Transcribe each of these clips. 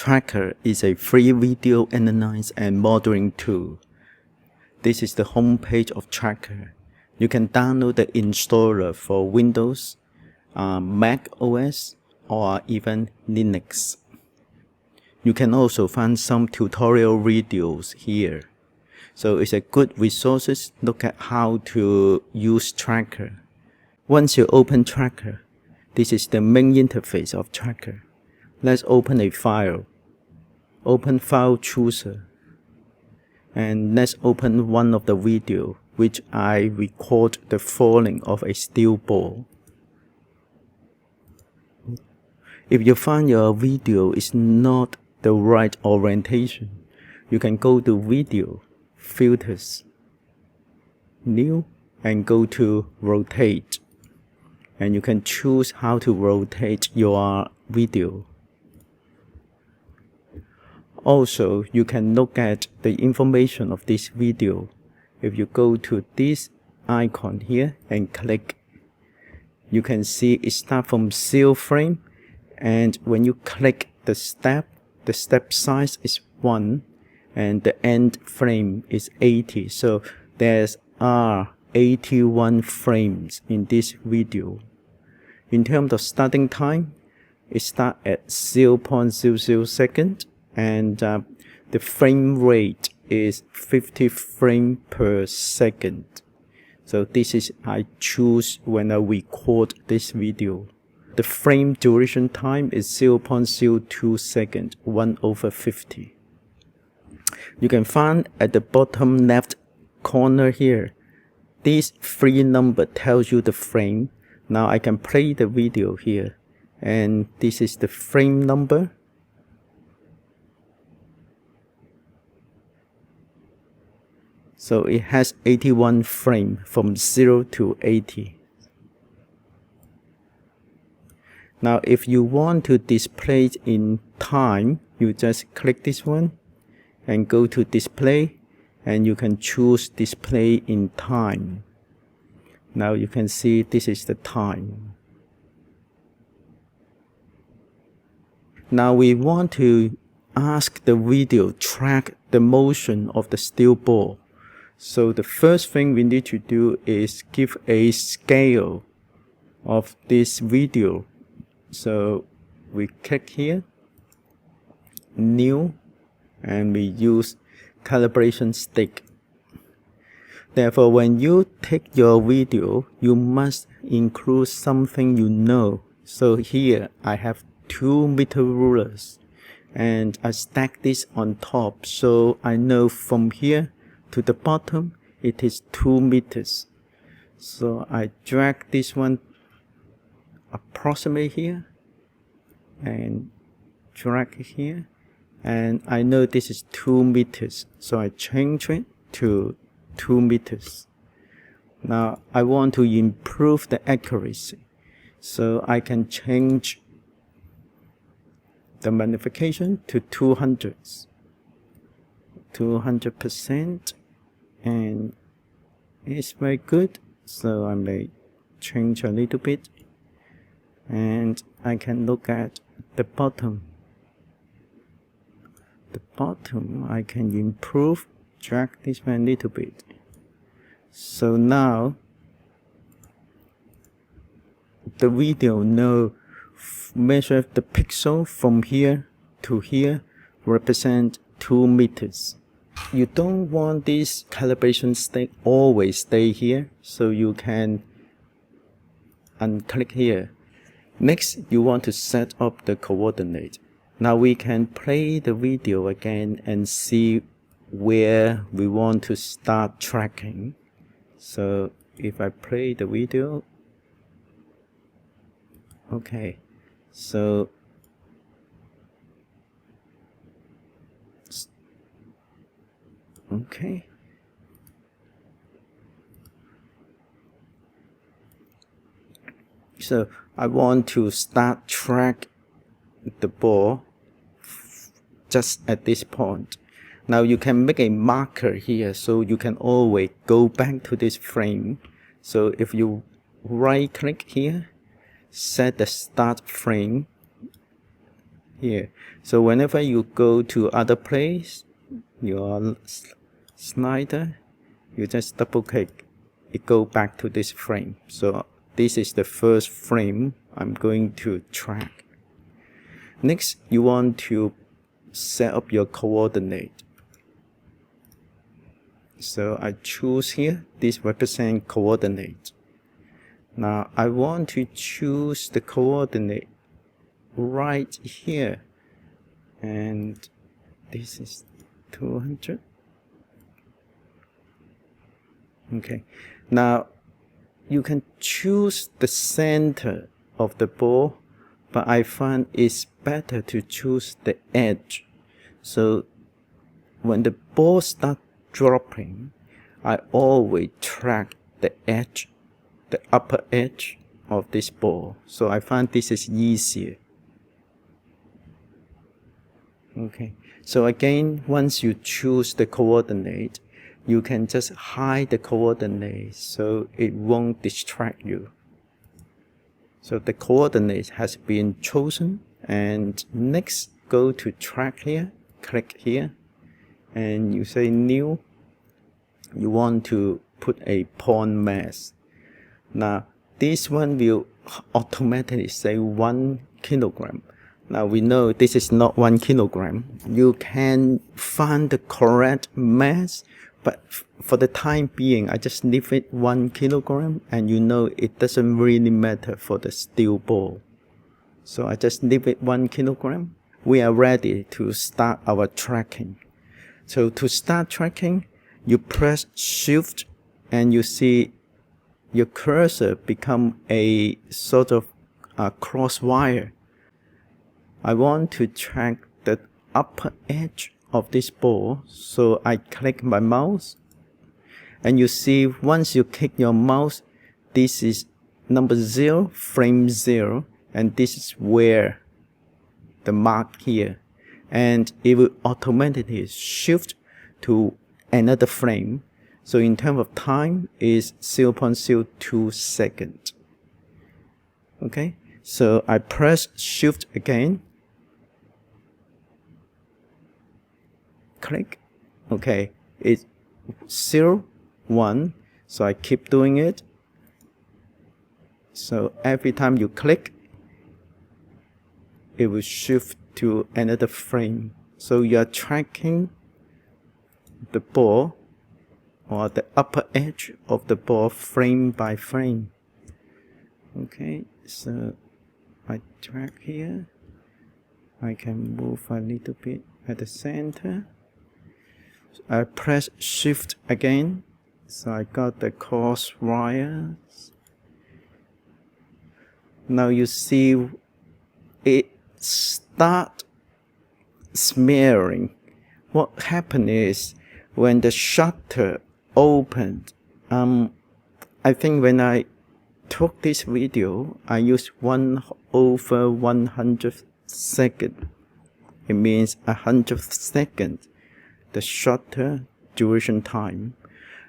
Tacker is a free video analysis and modeling tool. This is the homepage of Tacker. You can download the installer for Windows, Mac OS, or even Linux. You can also find some tutorial videos here. So it's a good resource. Look at how to use Tacker. Once you open Tacker, this is the main interface of Tacker. Let's open a file. Open File Chooser. And let's open one of the video which I record the falling of a steel ball. If you find your video is not the right orientation, you can go to Video, Filters, New, and go to Rotate. And you can choose how to rotate your video. Also, you can look at the information of this video. If you go to this icon here and click, you can see it starts from 0 frame, and when you click the step size is 1 and the end frame is 80. So there's 81 frames in this video. In terms of starting time, it starts at 0.00 seconds, and the frame rate is 50 frames per second. So this is I choose when I record this video. The frame duration time is 0.02 seconds, 1/50. You can find at the bottom left corner here, this 3 number tells you the frame. Now I can play the video here, and this is the frame number. So it has 81 frames from 0 to 80. Now if you want to display it in time, you just click this one and go to display, and you can choose display in time. Now you can see this is the time. Now we want to ask the video track the motion of the steel ball. So the first thing we need to do is give a scale of this video. So we click here, New, and we use calibration stick. Therefore, when you take your video, you must include something you know. So here I have 2 meter rulers, and I stack this on top, so I know from here to the bottom it is 2 meters. So I drag this one approximately here and drag it here, and I know this is 2 meters, so I change it to 2 meters. Now I want to improve the accuracy, so I can change the magnification to 200%, and it's very good. So I may change a little bit, and I can look at the bottom. The bottom I can improve, drag this one a little bit. So now the video now measure the pixel from here to here represent 2 meters. You don't want this calibration stick always stay here, so you can unclick here. Next, you want to set up the coordinate. Now we can play the video again and see where we want to start tracking. So if I play the video, okay, so okay, so I want to start track the ball just at this point. Now you can make a marker here, so you can always go back to this frame. So if you right click here, set the start frame here. So whenever you go to other place, your slider, you just double click, it go back to this frame. So this is the first frame I'm going to track. Next, you want to set up your coordinate. So I choose here, this represent coordinate. Now I want to choose the coordinate right here, and this is 200. Okay, now you can choose the center of the ball, but I find it's better to choose the edge. So when the ball starts dropping, I always track the edge, the upper edge of this ball. So I find this is easier. Okay, so again, once you choose the coordinate, you can just hide the coordinate so it won't distract you. So the coordinate has been chosen, and next go to track here, click here, and you say new. You want to put a point mass. Now this one will automatically say 1 kilogram. Now we know this is not 1 kilogram. You can find the correct mass, but for the time being, I just leave it 1 kilogram, and you know it doesn't really matter for the steel ball. So I just leave it 1 kilogram. We are ready to start our tracking. So to start tracking, you press Shift, and you see your cursor become a sort of a cross wire. I want to track the upper edge of this ball, so I click my mouse, and you see once you click your mouse, this is number 0, frame 0, and this is where the mark here, and it will automatically shift to another frame. So in terms of time is 0.02 seconds. Okay, so I press Shift again, click. Okay, it's 0, 1, so I keep doing it. So every time you click, it will shift to another frame. So you are tracking the ball, or the upper edge of the ball, frame by frame. Okay, so I track here. I can move a little bit at the center. I press Shift again, so I got the cross wires. Now you see it start smearing. What happened is when the shutter opened, I think when I took this video, I used 1/100 second. It means 100th second, the shutter duration time.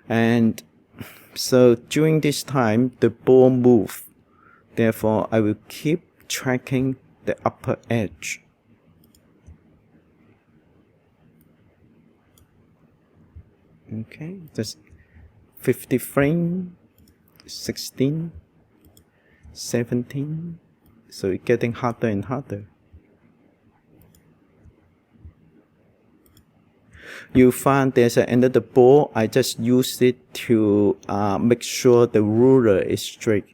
And so during this time, the ball moves. Therefore, I will keep tracking the upper edge. Okay, just 50 frame, 16, 17. So it's getting harder and harder. You find there's another ball. I just use it to make sure the ruler is straight.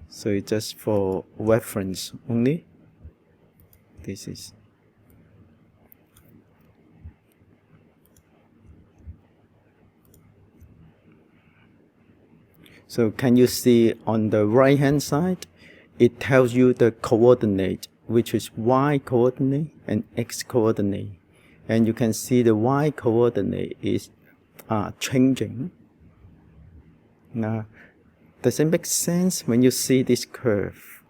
So it's just for reference only. This is. So can you see on the right hand side, it tells you the coordinate, which is Y coordinate and X coordinate. And you can see the Y coordinate is changing. Now, does it make sense when you see this curve?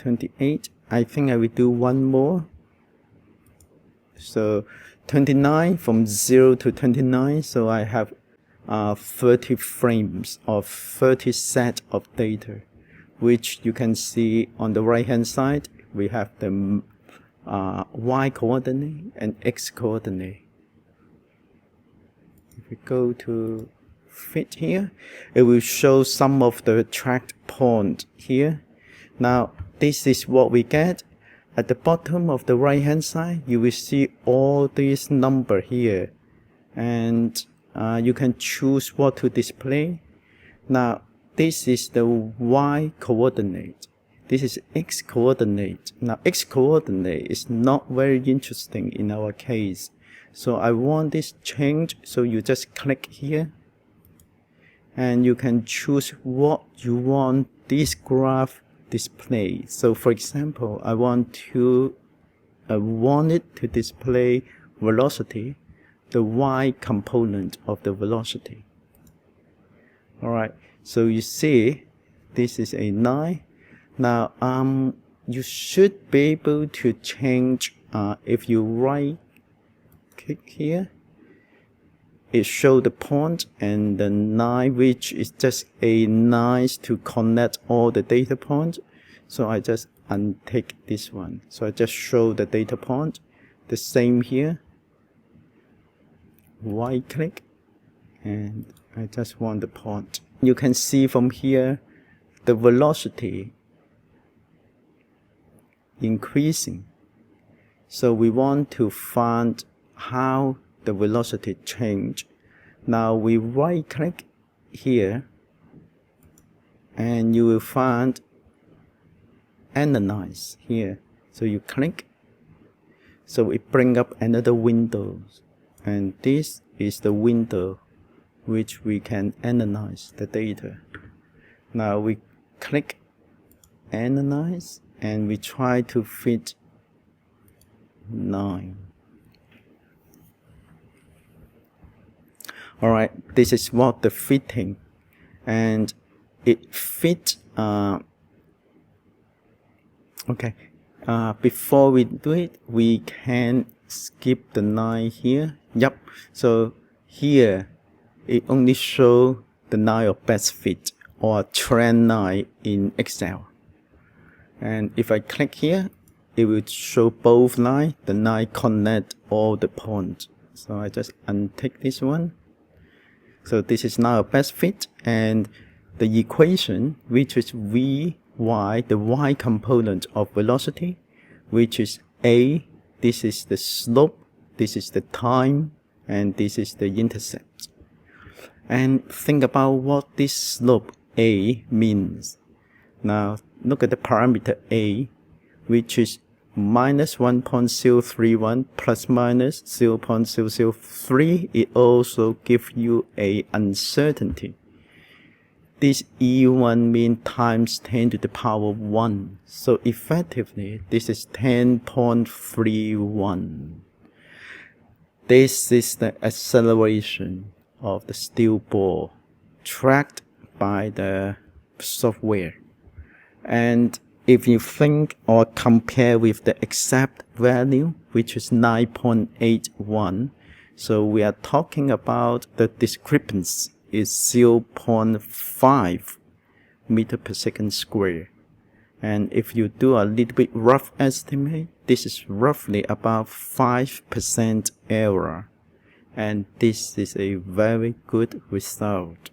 28. I think I will do one more. So 29 from 0 to 29. So I have 30 frames of 30 set of data, which you can see on the right hand side. We have the y coordinate and x coordinate. If we go to fit here, it will show some of the tracked point here. Now this is what we get. At the bottom of the right hand side, you will see all these number here, and you can choose what to display. Now this is the y coordinate. This is x coordinate. Now x coordinate is not very interesting in our case. So I want this change. So you just click here and you can choose what you want this graph display. So for example, I want it to display velocity, the y component of the velocity. Alright, so you see this is a 9. Now you should be able to change if you right click here, it shows the point and the 9, which is just a 9 to connect all the data points. So I just untick this one. So I just show the data point. The same here. Right click and I just want the point. You can see from here the velocity increasing. So we want to find how the velocity change. Now we right click here and you will find analyze here. So you click, so it bring up another window, and this is the window which we can analyze the data. Now we click analyze and we try to fit 9. Alright, this is what the fitting, and it fit. Okay, before we do it, we can skip the 9 here. Yep, so here it only show the 9 of best fit or trend 9 in Excel. And if I click here, it will show both 9. The 9 connect all the points. So I just untick this one. So this is now a best fit, and the equation, which is Vy, the y component of velocity, which is a, this is the slope, this is the time, and this is the intercept. And think about what this slope a means. Now look at the parameter a, which is minus 1.031 plus minus 0.003. It also gives you a uncertainty. This E1 means times 10 to the power 1. So effectively, this is 10.31. This is the acceleration of the steel ball tracked by the software. And if you think or compare with the exact value, which is 9.81, so we are talking about the discrepancy is 0.5 meter per second square. And if you do a little bit rough estimate, this is roughly about 5% error. And this is a very good result.